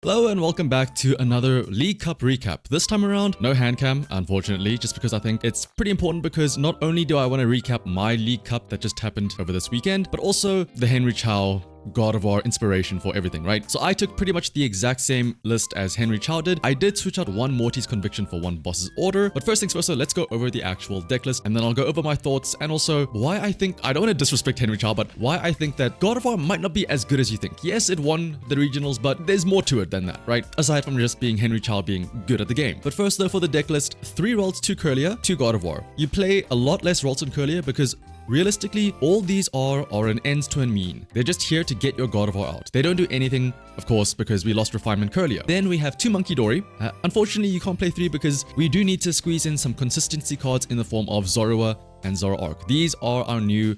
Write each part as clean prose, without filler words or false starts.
Hello and welcome back to another League Cup recap. This time around, no hand cam, unfortunately, just because I think it's pretty important because not only do I want to recap my League Cup that just happened over this weekend, but also the Henry Chao Gardevoir inspiration for everything, right? So I took pretty much the exact same list as Henry Chao did. I did switch out one Morty's Conviction for one Boss's Order, but first things first, so let's go over the actual deck list and then I'll go over my thoughts and also why I think, I don't want to disrespect Henry Chao, but why I think that Gardevoir might not be as good as you think. Yes, it won the regionals, but there's more to it than that, right? Aside from just being Henry Chao being good at the game. But first though, for the deck list, 3 Ralts, 2 Kirlia, 2 Gardevoir. You play a lot less Ralts and Kirlia because realistically, all these are an ends to a mean. They're just here to get your Gardevoir out. They don't do anything, of course, because we lost Refinement Kirlia. Then we have 2 Munkidori. Unfortunately, you can't play 3 because we do need to squeeze in some consistency cards in the form of Zorua and Zoroark. These are our new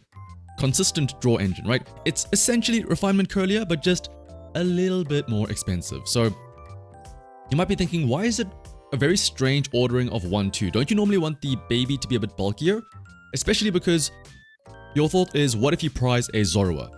consistent draw engine, right? It's essentially Refinement Kirlia, but just a little bit more expensive. So you might be thinking, why is it a very strange ordering of 1-2? Don't you normally want the baby to be a bit bulkier? Especially because your thought is, what if you prize a Zorua?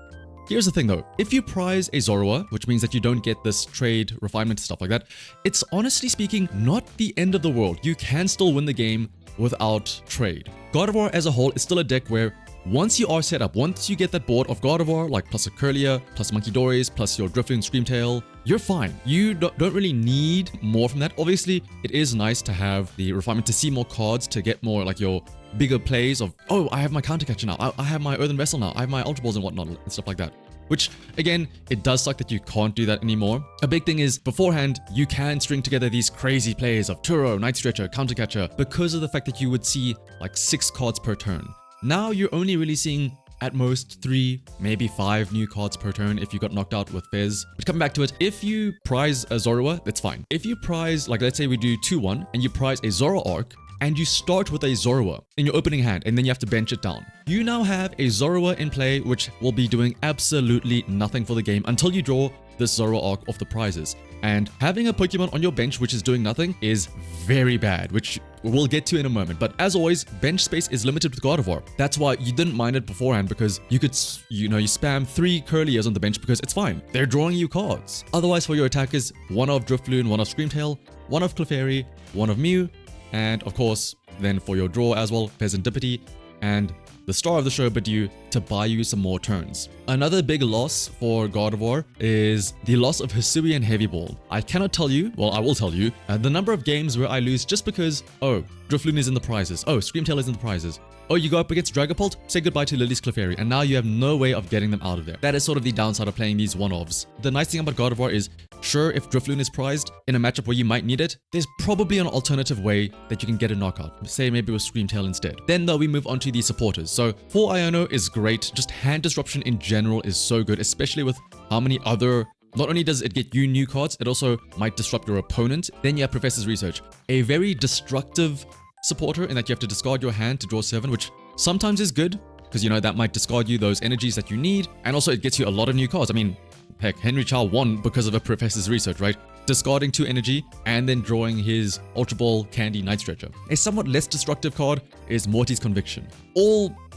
Here's the thing though, if you prize a Zorua, which means that you don't get this trade, refinement, stuff like that, it's honestly speaking not the end of the world. You can still win the game without trade. Gardevoir as a whole is still a deck where once you are set up, once you get that board of Gardevoir, like plus a Kirlia, plus Munkidoris, plus your Drifloon Screamtail, you're fine. You don't really need more from that. Obviously, it is nice to have the refinement to see more cards, to get more like your bigger plays of, oh, I have my Counter Catcher now, I have my Earthen Vessel now, I have my Ultra Balls and whatnot, and stuff like that. Which, again, it does suck that you can't do that anymore. A big thing is, beforehand, you can string together these crazy plays of Turo, Night Stretcher, Counter Catcher, because of the fact that you would see like 6 cards per turn. Now you're only really seeing at most 3, maybe 5 new cards per turn if you got knocked out with Fez. But coming back to it, if you prize a Zorua, that's fine. If you prize, like let's say we do 2-1, and you prize a Zoroark, and you start with a Zorua in your opening hand, and then you have to bench it down. You now have a Zorua in play, which will be doing absolutely nothing for the game until you draw this Zoroark off the prizes. And having a Pokemon on your bench which is doing nothing is very bad, which we'll get to in a moment. But as always, bench space is limited with Gardevoir. That's why you didn't mind it beforehand, because you could, you spam 3 Kirlias on the bench because it's fine. They're drawing you cards. Otherwise, for your attackers, 1 of Drifloon, 1 of Screamtail, 1 of Clefairy, 1 of Mew, and of course, then for your draw as well, Fezandipiti, and the star of the show, Budew, to buy you some more turns. Another big loss for Gardevoir is the loss of Hisui and Heavy Ball. I cannot tell you, well, I will tell you, the number of games where I lose just because, oh, Drifloon is in the prizes, oh, Screamtail is in the prizes, oh, you go up against Dragapult, say goodbye to Lillie's Clefairy, and now you have no way of getting them out of there. That is sort of the downside of playing these one-offs. The nice thing about Gardevoir is, sure, if Drifloon is prized in a matchup where you might need it, there's probably an alternative way that you can get a knockout. Say maybe with Screamtail instead. Then though, we move on to the supporters. So for Iono is great, just hand disruption in general is so good, especially with how many other, not only does it get you new cards, it also might disrupt your opponent. Then you have Professor's Research, a very destructive supporter in that you have to discard your hand to draw 7, which sometimes is good because that might discard you those energies that you need, and also it gets you a lot of new cards. I mean, heck, Henry Chao won because of a Professor's Research, right? Discarding 2 energy and then drawing his Ultra Ball Candy Night Stretcher. A somewhat less destructive card is Morty's Conviction.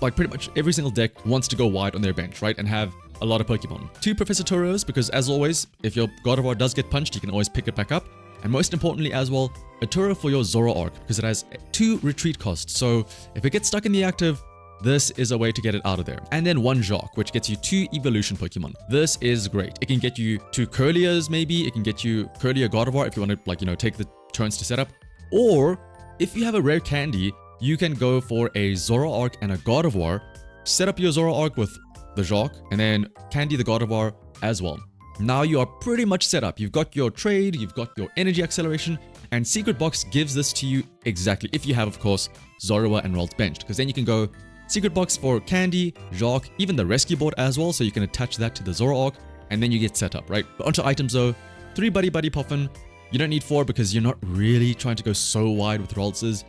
Pretty much every single deck wants to go wide on their bench, right? And have a lot of Pokemon. 2 Professor Turos, because as always, if your Gardevoir does get punched, you can always pick it back up. And most importantly as well, a Turo for your Zoroark, because it has 2 retreat costs. So if it gets stuck in the active, this is a way to get it out of there. And then 1 Jacq, which gets you 2 evolution Pokemon. This is great. It can get you 2 Kirlias maybe. It can get you Kirlia Gardevoir if you want to take the turns to set up. Or if you have a Rare Candy, you can go for a Zoroark and a Gardevoir. Set up your Zoroark with the Jacq and then Candy the Gardevoir as well. Now you are pretty much set up. You've got your trade, you've got your energy acceleration, and Secret Box gives this to you exactly. If you have, of course, Zorua and Ralts benched, because then you can go Secret Box for Candy, Jacq, even the Rescue Board as well, so you can attach that to the Zoroark, and then you get set up, right? But onto items though, 3 Buddy-Buddy Poffin. You don't need 4 because you're not really trying to go so wide with Raltses.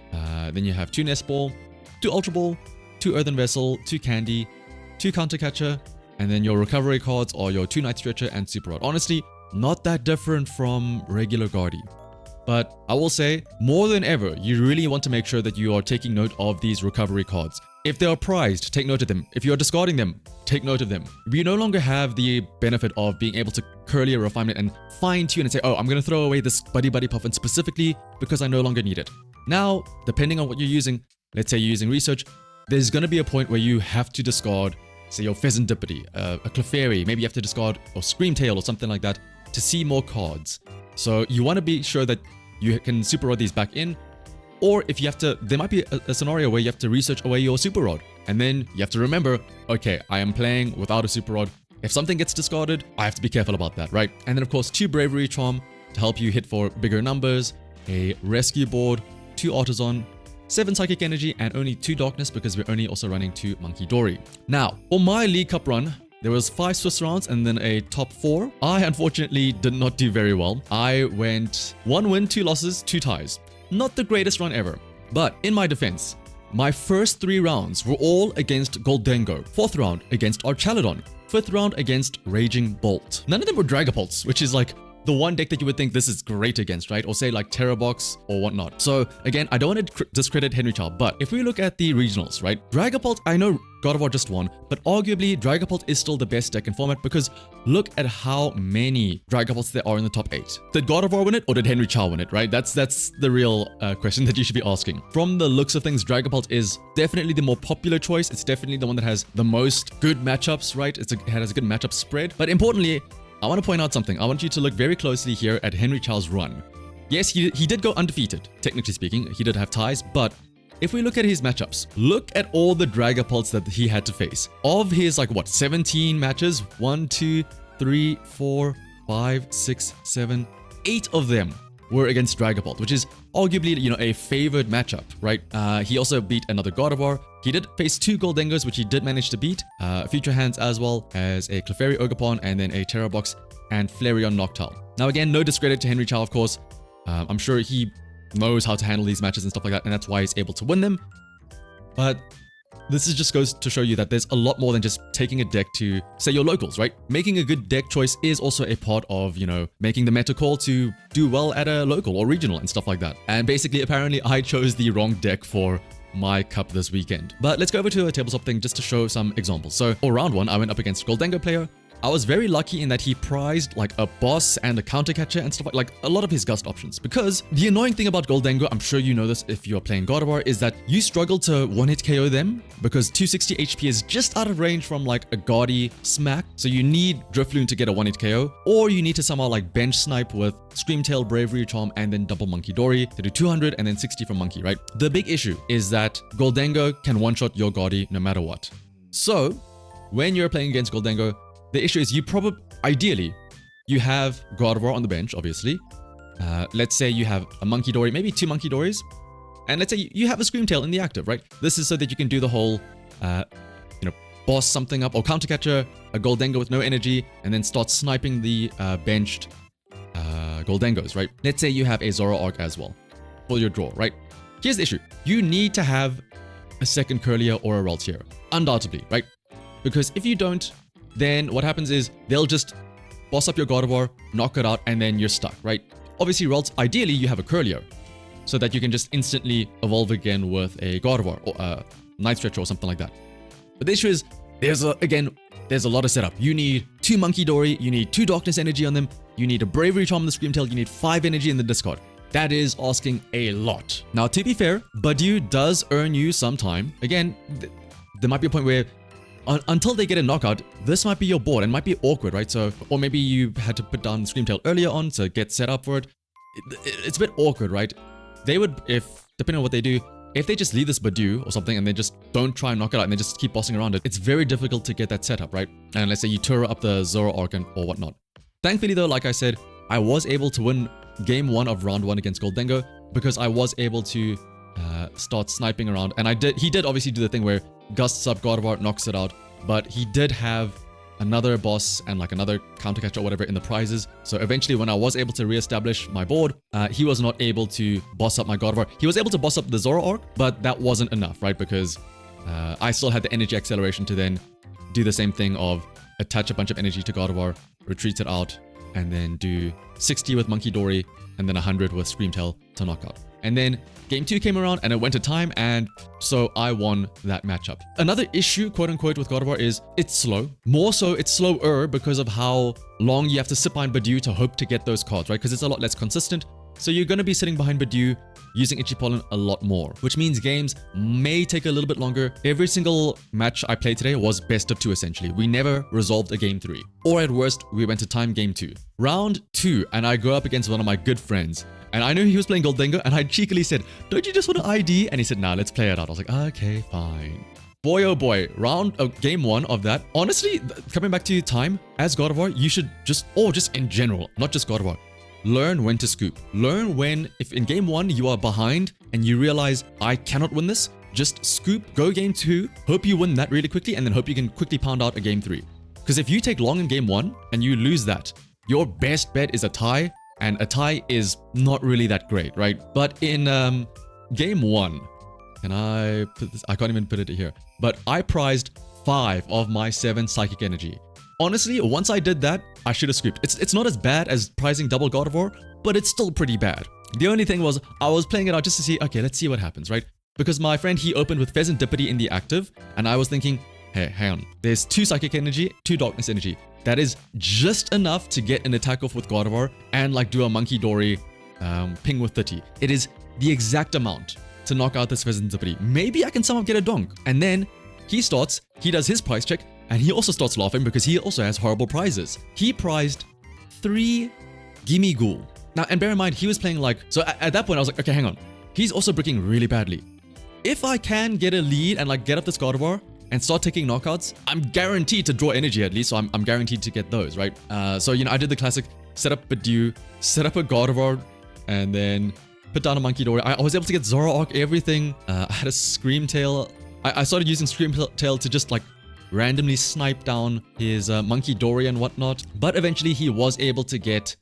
Then you have 2 Nest Ball, 2 Ultra Ball, 2 Earthen Vessel, 2 Candy, 2 Counter Catcher, and then your recovery cards are your 2 Night Stretcher and Super Rod. Honestly, not that different from regular Guardi. But I will say, more than ever, you really want to make sure that you are taking note of these recovery cards. If they are prized, take note of them. If you're discarding them, take note of them. You no longer have the benefit of being able to Kirlia refinement and fine-tune and say, oh, I'm going to throw away this Buddy-Buddy Poffin specifically because I no longer need it. Now, depending on what you're using, let's say you're using research, there's going to be a point where you have to discard, say, your Fezandipiti, a Clefairy. Maybe you have to discard or Screamtail or something like that to see more cards. So you want to be sure that you can Super Rod these back in. Or if you have to, there might be a scenario where you have to research away your Super Rod. And then you have to remember, okay, I am playing without a Super Rod. If something gets discarded, I have to be careful about that, right? And then of course, 2 Bravery Charm to help you hit for bigger numbers, a Rescue Board, 2 Artazon, 7 Psychic Energy, and only 2 Darkness because we're only also running 2 Munkidori. Now, for my League Cup run, there was 5 Swiss rounds and then a top 4. I unfortunately did not do very well. I went 1 win, 2 losses, 2 ties. Not the greatest run ever. But in my defense, my first 3 rounds were all against Gholdengo, 4th round against Archaludon, 5th round against Raging Bolt. None of them were Dragapults, which is like the one deck that you would think this is great against, right? Or say like Terrabox or whatnot. So again, I don't want to discredit Henry Chao, but if we look at the regionals, right? Dragapult, I know Gardevoir just won, but arguably Dragapult is still the best deck in format because look at how many Dragapults there are in the top 8. Did Gardevoir win it or did Henry Chao win it, right? That's the real question that you should be asking. From the looks of things, Dragapult is definitely the more popular choice. It's definitely the one that has the most good matchups, right? It has a good matchup spread. But importantly, I want to point out something. I want you to look very closely here at Henry Chao's run. Yes, he did go undefeated, technically speaking. He did have ties, but if we look at his matchups, look at all the Dragapults that he had to face. Of his, like, what, 17 matches? 1, 2, 3, 4, 5, 6, 7, 8 of them were against Dragapult, which is arguably, you know, a favored matchup, right? He also beat another Gardevoir. He did face 2 Gholdengos, which he did manage to beat. Future Hands as well as a Clefairy Ogerpon, and then a Terrabox and Flareon Noctowl. Now again, no discredit to Henry Chao, of course. I'm sure he knows how to handle these matches and stuff like that, and that's why he's able to win them. But this just goes to show you that there's a lot more than just taking a deck to, say, your locals, right? Making a good deck choice is also a part of, you know, making the meta call to do well at a local or regional and stuff like that. And basically, apparently, I chose the wrong deck for my cup this weekend. But let's go over to a tabletop thing just to show some examples. So for round 1, I went up against Gholdengo player. I was very lucky in that he prized like a boss and a counter catcher and stuff like a lot of his gust options. Because the annoying thing about Gholdengo, I'm sure you know this if you're playing Gardevoir, is that you struggle to one-hit KO them because 260 HP is just out of range from like a Gaudy smack. So you need Drifloon to get a one-hit KO, or you need to somehow like bench snipe with Screamtail, Bravery Charm, and then double Munkidori to do 200 and then 60 from Monkey, right? The big issue is that Gholdengo can one-shot your Gaudy no matter what. So when you're playing against Gholdengo, the issue is ideally, you have Gardevoir on the bench, obviously. Let's say you have a Munkidori, maybe 2 Munkidoris. And let's say you have a Screamtail in the active, right? This is so that you can do the whole, boss something up or counter catcher a Gholdengo with no energy and then start sniping the benched Gholdengos, right? Let's say you have a Zoroark as well for your draw, right? Here's the issue. You need to have a second Kirlia or a Ralts here, undoubtedly, right? Because if you don't, then what happens is they'll just boss up your Gardevoir, knock it out, and then you're stuck, right? Obviously, Ralts, ideally, you have a Kirlia so that you can just instantly evolve again with a Gardevoir or a Night Stretcher or something like that. But the issue is, there's a lot of setup. You need 2 Munkidori, you need 2 Darkness Energy on them, you need a Bravery Charm on the Screamtail, you need 5 energy in the discard. That is asking a lot. Now, to be fair, Budew does earn you some time. Again, there might be a point where until they get a knockout, this might be your board and might be awkward, right? So, or maybe you had to put down Screamtail earlier on to get set up for it. It's a bit awkward, right? They would, depending on what they do, if they just leave this Budew or something and they just don't try and knock it out and they just keep bossing around it, it's very difficult to get that set up, right? And let's say you Turo up the Zoroark or whatnot. Thankfully though, like I said, I was able to win game 1 of round 1 against Gholdengo because I was able to start sniping around. And he did obviously do the thing where gusts up Gardevoir, knocks it out, but he did have another boss and like another counter catcher or whatever in the prizes. So eventually when I was able to reestablish my board, he was not able to boss up my Gardevoir. He was able to boss up the Zoroark, but that wasn't enough, right? Because I still had the energy acceleration to then do the same thing of attach a bunch of energy to Gardevoir, retreat it out, and then do 60 with Munkidori, and then 100 with Screamtail to knock out. And then game 2 came around and it went to time, and so I won that matchup. Another issue, quote unquote, with Gardevoir is it's slow. More so, it's slower because of how long you have to sit behind Budew to hope to get those cards, right? Because it's a lot less consistent. So you're going to be sitting behind Budew using Itchy Pollen a lot more, which means games may take a little bit longer. Every single match I played today was best of 2 essentially. We never resolved a game 3. Or at worst, we went to time game 2. Round 2, and I go up against one of my good friends. And I knew he was playing Gholdengo, and I cheekily said, don't you just want to ID? And he said, nah, let's play it out. I was like, okay, fine. Boy, oh boy, game 1 of that. Honestly, coming back to time, as Gardevoir, you should just in general, not just Gardevoir, learn when to scoop. Learn when, if in game 1 you are behind and you realize I cannot win this, just scoop, go game 2, hope you win that really quickly, and then hope you can quickly pound out a game 3. Because if you take long in game 1 and you lose that, your best bet is a tie, and a tie is not really that great, right? But in game 1, can I put this? I can't even put it here. But I prized 5 of my 7 Psychic Energy. Honestly, once I did that, I should have scooped. It's not as bad as prizing double Gardevoir, but it's still pretty bad. The only thing was, I was playing it out just to see, okay, let's see what happens, right? Because my friend, he opened with Fezandipiti in the active, and I was thinking, hey, hang on. There's 2 Psychic Energy, 2 Darkness Energy. That is just enough to get an attack off with Gardevoir and like do a Munkidori ping with 30. It is the exact amount to knock out this Fezandipiti. Maybe I can somehow get a donk. And then he does his prize check, and he also starts laughing because he also has horrible prizes. He prized 3 Gimme Ghoul. Now, and bear in mind, he was playing like, so at that point I was like, okay, hang on. He's also bricking really badly. If I can get a lead and like get up this Gardevoir and start taking knockouts, I'm guaranteed to draw energy at least, so I'm guaranteed to get those, right? So, you know, I did the classic, set up Budew, set up a Gardevoir, and then put down a Munkidori. I was able to get Zoroark, everything. I had a Screamtail. I started using Screamtail to just like randomly snipe down his Munkidori and whatnot. But eventually he was able to get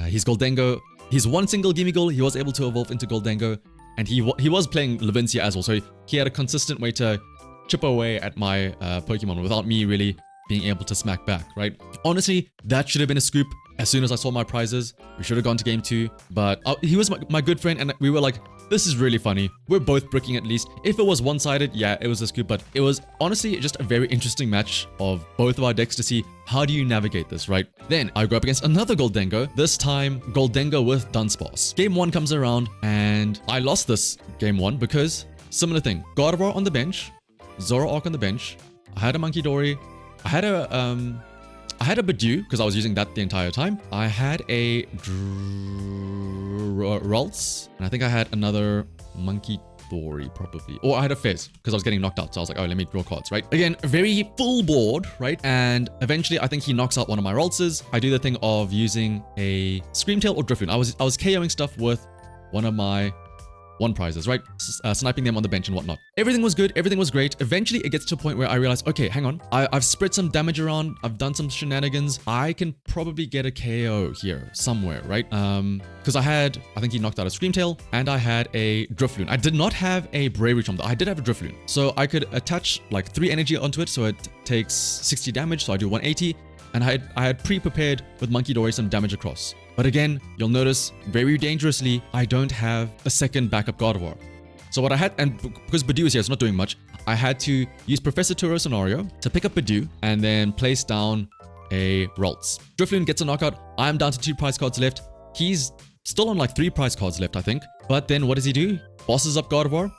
his Gholdengo. His one single Gimme Ghoul, he was able to evolve into Gholdengo. And he was playing Levincia as well, so he had a consistent way to chip away at my Pokemon without me really being able to smack back, right? Honestly, that should have been a scoop. As soon as I saw my prizes, we should have gone to game 2. But he was my good friend, and we were like, this is really funny. We're both bricking at least. If it was one-sided, yeah, it was a scoop, but it was honestly just a very interesting match of both of our decks to see how do you navigate this, right? Then I go up against another Gholdengo, this time Gholdengo with Dunsparce. Game 1 comes around, and I lost this game 1 because similar thing. Gardevoir on the bench, Zoroark on the bench. I had a Munkidori. I had a Budew because I was using that the entire time. I had a Ralts, and I think I had another Munkidori probably. Or I had a Fez because I was getting knocked out. So I was like, oh, let me draw cards, right? Again, very full board, right? And eventually I think he knocks out one of my Raltses. I do the thing of using a Screamtail or Drifloon. I was KOing stuff with one of my prizes, right? Sniping them on the bench and whatnot. Everything was good. Everything was great. Eventually, it gets to a point where I realized, okay, hang on. I've spread some damage around. I've done some shenanigans. I can probably get a KO here somewhere, right? Because I think he knocked out a Screamtail, and I had a Drifloon. I did not have a Bravery Charm, though. I did have a Drifloon. So I could attach like 3 energy onto it, so it takes 60 damage, so I do 180. And I had pre-prepared with Munkidori some damage across. But again, you'll notice very dangerously, I don't have a second backup Gardevoir. So what I had, and because Budew is here, it's not doing much, I had to use Professor Turo scenario to pick up Budew and then place down a Ralts. Drifloon gets a knockout. I'm down to 2 prize cards left. He's still on like 3 prize cards left, I think. But then what does he do? Bosses up Gardevoir,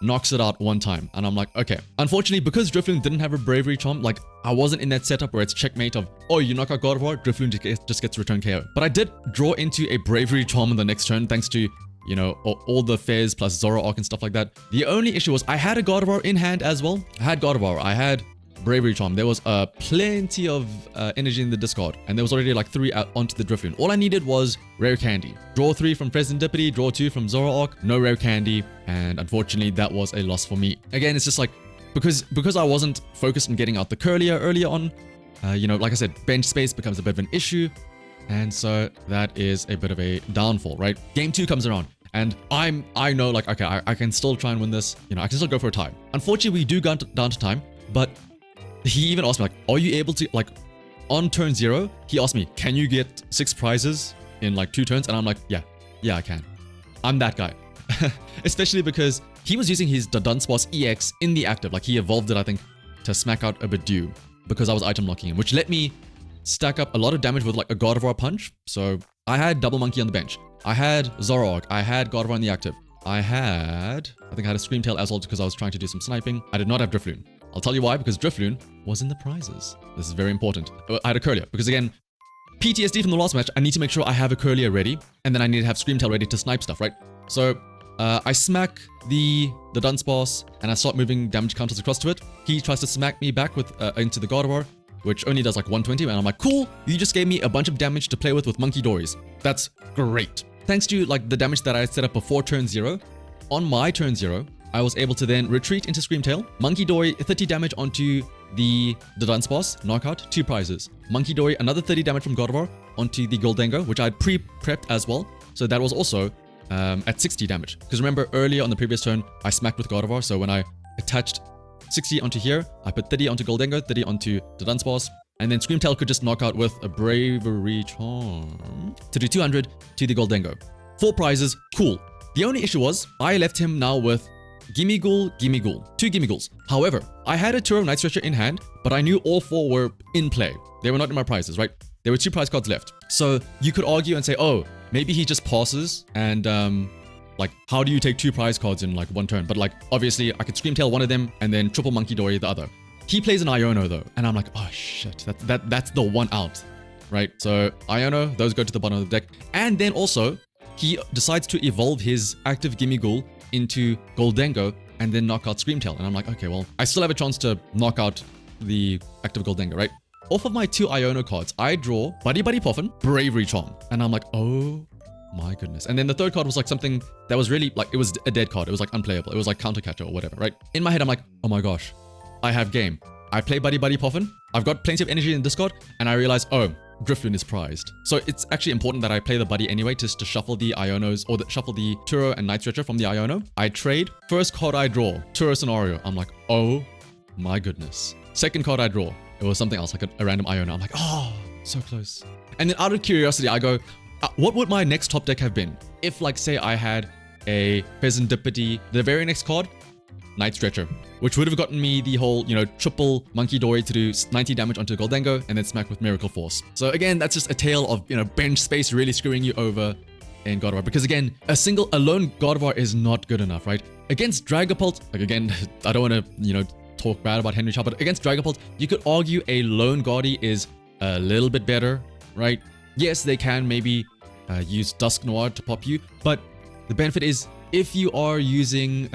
knocks it out one time. And I'm like, okay. Unfortunately, because Drifloon didn't have a Bravery Charm, like I wasn't in that setup where it's checkmate of, oh, you knock out Gardevoir, Drifloon just gets return KO. But I did draw into a Bravery Charm on the next turn, thanks to, you know, all the Fez plus Zoroark and stuff like that. The only issue was I had a Gardevoir in hand as well. I had Gardevoir, I had Bravery Charm. There was plenty of energy in the discard, and there was already like 3 out onto the Drifloon. All I needed was Rare Candy. Draw 3 from Fezandipiti, draw 2 from Zoroark, no Rare Candy, and unfortunately that was a loss for me. Again, it's just like, because I wasn't focused on getting out the Kirlia earlier on, you know, like I said, bench space becomes a bit of an issue, and so that is a bit of a downfall, right? Game 2 comes around, and I know like, okay, I can still try and win this, you know, I can still go for a tie. Unfortunately, we do go down to time, but he even asked me like, are you able to, like, on turn 0, he asked me, can you get 6 prizes in like 2 turns? And I'm like, yeah, I can. I'm that guy. Especially because he was using his Dunsparce EX in the active. Like he evolved it, I think, to smack out a Budew because I was item locking him, which let me stack up a lot of damage with like a Gardevoir punch. So I had Double Monkey on the bench. I had Zoroark. I had Gardevoir in the active. I think I had a Screamtail as well because I was trying to do some sniping. I did not have Drifloon. I'll tell you why, because Drifloon was in the prizes. This is very important. I had a Kirlia because again, PTSD from the last match, I need to make sure I have a Kirlia ready, and then I need to have Screamtail ready to snipe stuff, right? So I smack the Dunsparce and I start moving damage counters across to it. He tries to smack me back with into the Gardevoir, which only does like 120, and I'm like, cool, you just gave me a bunch of damage to play with Munkidoris. That's great. Thanks to like the damage that I set up before turn 0, on my turn 0, I was able to then retreat into Screamtail, Munkidori 30 damage onto the Dunsparce, knockout, 2 prizes. Munkidori another 30 damage from Gardevoir onto the Goldengo, which I had pre-prepped as well, so that was also at 60 damage. Because remember earlier on the previous turn, I smacked with Gardevoir, so when I attached 60 onto here, I put 30 onto Goldengo, 30 onto the Dunsparce, and then Screamtail could just knock out with a Bravery Charm to do 200 to the Goldengo. 4 prizes, cool. The only issue was, I left him now with Gimmighoul, 2 Gimmighouls. However, I had a Turo Night Stretcher in hand, but I knew all 4 were in play. They were not in my prizes, right? There were 2 prize cards left. So you could argue and say, oh, maybe he just passes and like, how do you take 2 prize cards in like 1 turn? But like, obviously I could Screamtail one of them and then triple Munkidori the other. He plays an Iono though, and I'm like, oh shit, that's the one out, right? So Iono, those go to the bottom of the deck. And then also, he decides to evolve his active Gimmighoul into Goldengo and then knock out Screamtail. And I'm like, okay, well, I still have a chance to knock out the active Goldengo, right? Off of my 2 Iono cards, I draw Buddy-Buddy Poffin, Bravery Charm. And I'm like, oh my goodness. And then the third card was like something that was really like, it was a dead card. It was like unplayable. It was like Counter Catcher or whatever, right? In my head, I'm like, oh my gosh, I have game. I play Buddy-Buddy Poffin. I've got plenty of energy in Discord, and I realize, oh, Drifloon is prized. So it's actually important that I play the Buddy anyway, just to shuffle the Ionos, or shuffle the Turo and Night Stretcher from the Iono. I trade. First card I draw, Turo Scenario. I'm like, oh my goodness. Second card I draw, it was something else, like a random Iono. I'm like, oh, so close. And then out of curiosity, I go, what would my next top deck have been? If like, say I had a Fezandipiti, the very next card, Night Stretcher, which would have gotten me the whole, you know, triple Munkidori to do 90 damage onto Goldengo and then smack with Miracle Force. So again, that's just a tale of, you know, bench space really screwing you over in Gardevoir. Because again, a lone Gardevoir is not good enough, right? Against Dragapult, like again, I don't want to, you know, talk bad about Henry Chao, but against Dragapult, you could argue a lone Guardi is a little bit better, right? Yes, they can maybe use Dusk Noir to pop you, but the benefit is, if you are using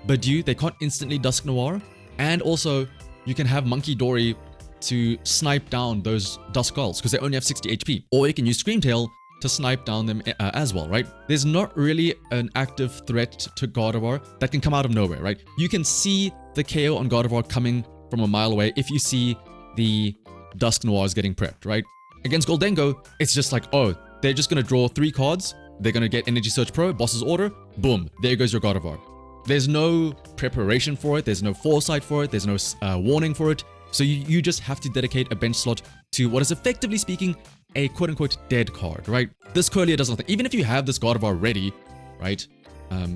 Budew, they can't instantly Dusk Noir. And also, you can have Munkidori to snipe down those Dusk Skulls because they only have 60 HP. Or you can use Screamtail to snipe down them as well, right? There's not really an active threat to Gardevoir that can come out of nowhere, right? You can see the KO on Gardevoir coming from a mile away if you see the Dusk Noirs getting prepped, right? Against Goldengo, it's just like, oh, they're just going to draw 3 cards. They're going to get Energy Search Pro, Boss's Order, boom, there goes your Gardevoir. There's no preparation for it, there's no foresight for it, there's no warning for it. So you just have to dedicate a bench slot to what is effectively speaking a quote-unquote dead card, right? This Kirlia does nothing. Even if you have this Gardevoir ready, right?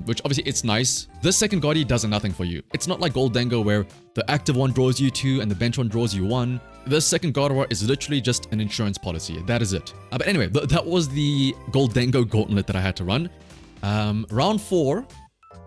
Which obviously it's nice. This second Guardi does nothing for you. It's not like Goldengo where the active one draws you 2 and the bench one draws you 1. This second Gardevoir is literally just an insurance policy. That is it. But anyway, that was the Goldengo gauntlet that I had to run. Round 4,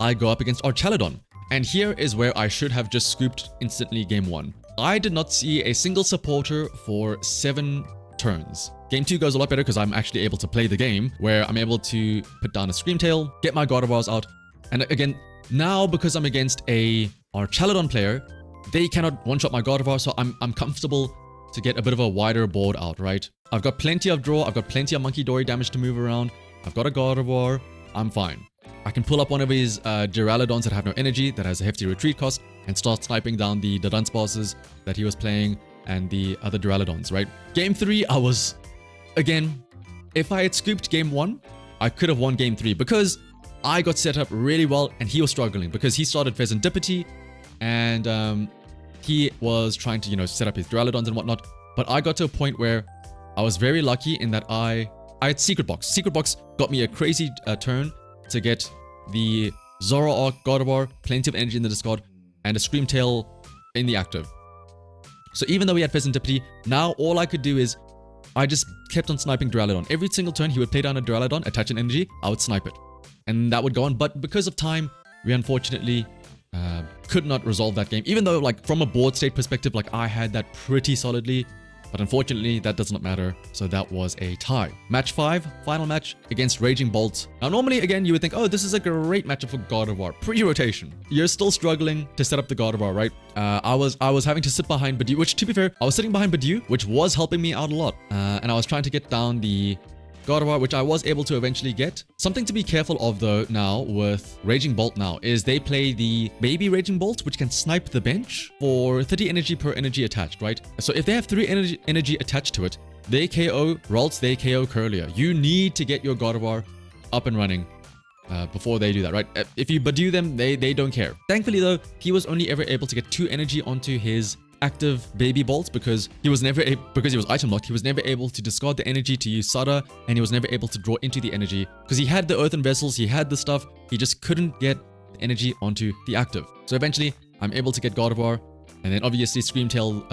I go up against Archaludon. And here is where I should have just scooped instantly game 1. I did not see a single supporter for 7 turns. Game 2 goes a lot better because I'm actually able to play the game where I'm able to put down a Screamtail, get my Gardevoirs out. And again, now because I'm against a Archaludon player, they cannot one-shot my Gardevoir, so I'm comfortable to get a bit of a wider board out, right? I've got plenty of draw, I've got plenty of Munkidori damage to move around, I've got a Gardevoir, I'm fine. I can pull up one of his Duraludons that have no energy, that has a hefty retreat cost, and start sniping down the Dunsparces that he was playing and the other Duraludons, right? Game 3, I was, again, if I had scooped game 1, I could have won game 3 because I got set up really well and he was struggling because he started Fezandipiti and he was trying to, you know, set up his Duraludons and whatnot. But I got to a point where I was very lucky in that I had Secret Box. Secret Box got me a crazy turn to get the Zoroark, Gardevoir, plenty of energy in the discard, and a Screamtail in the active. So even though we had Fezandipiti, now all I could do is I just kept on sniping Duraludon. Every single turn, he would play down a Duraludon, attach an energy, I would snipe it. And that would go on. But because of time, we unfortunately could not resolve that game. Even though, like, from a board state perspective, like, I had that pretty solidly. But unfortunately, that does not matter. So that was a tie. Match 5, final match against Raging Bolt. Now, normally, again, you would think, oh, this is a great matchup for Gardevoir. Pre-rotation. You're still struggling to set up the Gardevoir, right? I was having to sit behind Budew, which, to be fair, I was sitting behind Budew, which was helping me out a lot. And I was trying to get down the Gardevoir, which I was able to eventually get. Something to be careful of, though, now with Raging Bolt now is they play the baby Raging Bolt, which can snipe the bench for 30 energy per energy attached, right? So if they have 3 energy attached to it, they KO Ralts, they KO Kirlia. You need to get your Gardevoir up and running before they do that, right? If you Budew them, they don't care. Thankfully, though, he was only ever able to get 2 energy onto his active baby bolts because he was never because he was item locked. He was never able to discard the energy to use Sada, and he was never able to draw into the energy because he had the earthen vessels, he had the stuff, he just couldn't get the energy onto the active. So eventually I'm able to get Gardevoir, and then obviously Screamtail,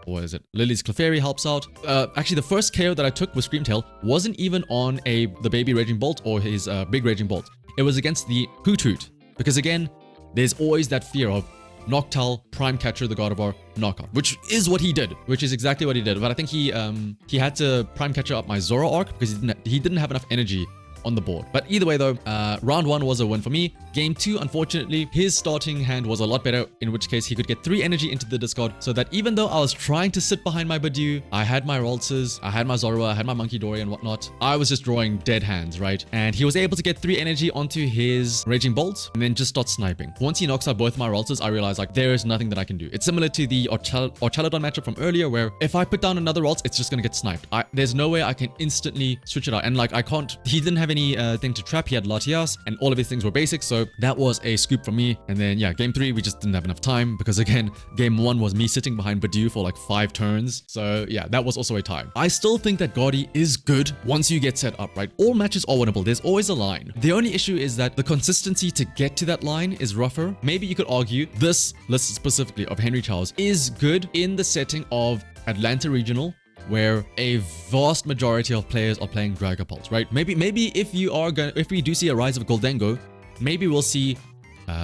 or is it Lillie's Clefairy helps out. Actually, the first KO that I took with Screamtail wasn't even on the baby Raging Bolt or his big Raging Bolt. It was against the Hoot, because again, there's always that fear of Noctowl, Prime Catcher, the Gardevoir, knockout, which is what he did, which is exactly what he did. But I think he had to Prime Catcher up my Zoroark because he didn't have enough energy on the board. But either way, though, round 1 was a win for me. Game 2, unfortunately, his starting hand was a lot better, in which case he could get 3 energy into the discard, so that even though I was trying to sit behind my Budew, I had my Raltses, I had my Zorua, I had my Munkidori and whatnot, I was just drawing dead hands, right? And he was able to get 3 energy onto his Raging Bolt and then just start sniping. Once he knocks out both my Raltses, I realized, like, there is nothing that I can do. It's similar to the Orchaladon matchup from earlier, where if I put down another Ralts, it's just gonna get sniped. There's no way I can instantly switch it out. And, like, I can't, he didn't have any thing to trap. He had Latias, and all of his things were basic, so that was a scoop for me. And then, yeah, game 3, we just didn't have enough time, because again, game 1 was me sitting behind Budew for like 5 turns. So yeah, that was also a tie. I still think that Gardy is good once you get set up, right? All matches are winnable. There's always a line. The only issue is that the consistency to get to that line is rougher. Maybe you could argue this list specifically of Henry Chao's is good in the setting of Atlanta Regional, where a vast majority of players are playing Dragapult, right? Maybe if we do see a rise of Goldengo, maybe we'll see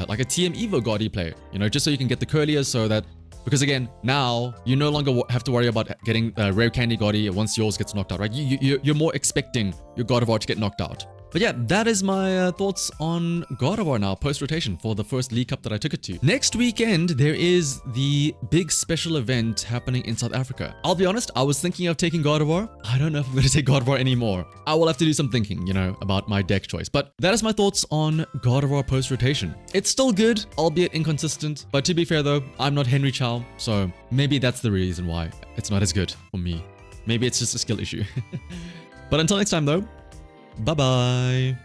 like a TM Evo Gardy player, you know, just so you can get the Kirlias, so that, because again, now you no longer have to worry about getting Rare Candy Gardy once yours gets knocked out, right? You're more expecting your Gardevoir to get knocked out. But yeah, that is my thoughts on Gardevoir now, post-rotation, for the first League Cup that I took it to. Next weekend, there is the big special event happening in South Africa. I'll be honest, I was thinking of taking Gardevoir. I don't know if I'm going to take Gardevoir anymore. I will have to do some thinking, you know, about my deck choice. But that is my thoughts on Gardevoir post-rotation. It's still good, albeit inconsistent. But to be fair though, I'm not Henry Chao, so maybe that's the reason why it's not as good for me. Maybe it's just a skill issue. But until next time though, bye-bye.